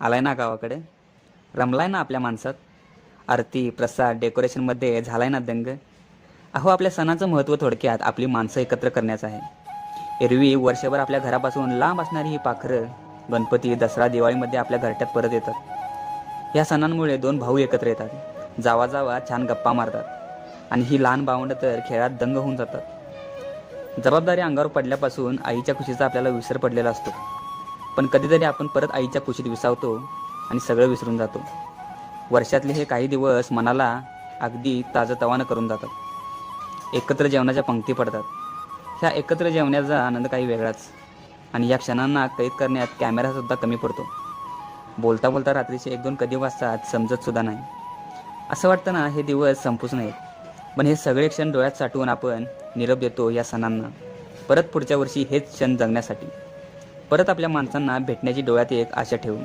आलाय ना गावाकडे? रमलाय ना आपल्या माणसात? आरती, प्रसाद, डेकोरेशनमध्ये झालाय ना दंग? अहो, आपल्या सणाचं महत्त्व थोडक्यात आपली माणसं एकत्र करण्याचं आहे. एरवी वर्षभर आपल्या घरापासून लांब असणारी ही पाखरं गणपती, दसरा, दिवाळीमध्ये आपल्या घरट्यात परत येतात. या सणांमुळे दोन भाऊ एकत्र येतात, जावा जावा छान गप्पा मारतात आणि ही लहान भावंडं तर खेळात दंग होऊन जातात. जबाबदारी अंगावर पडल्यापासून आईच्या खुशीचा आपल्याला विसर पडलेला असतो. पण कधीतरी आपण परत आईच्या खुशीत विसावतो आणि सगळं विसरून जातो. वर्षातले हे काही दिवस मनाला अगदी ताजंतवानं करून जातात. एकत्र जेवणाच्या पंक्ती पडतात. ह्या एकत्र जेवण्याचा आनंद काही वेगळाच. आणि या क्षणांना कैद करण्यात कॅमेरासुद्धा कमी पडतो. बोलता बोलता रात्रीचे 1-2 कधी वाजतात समजतसुद्धा नाही. असं वाटतं ना हे दिवस संपूच नयेत. पण हे सगळे क्षण डोळ्यात साठवून आपण निरोप देतो या सणांना, परत पुढच्या वर्षी हेच क्षण जगण्यासाठी, परत आपल्या माणसांना भेटण्याची डोळ्यात एक आशा ठेवून.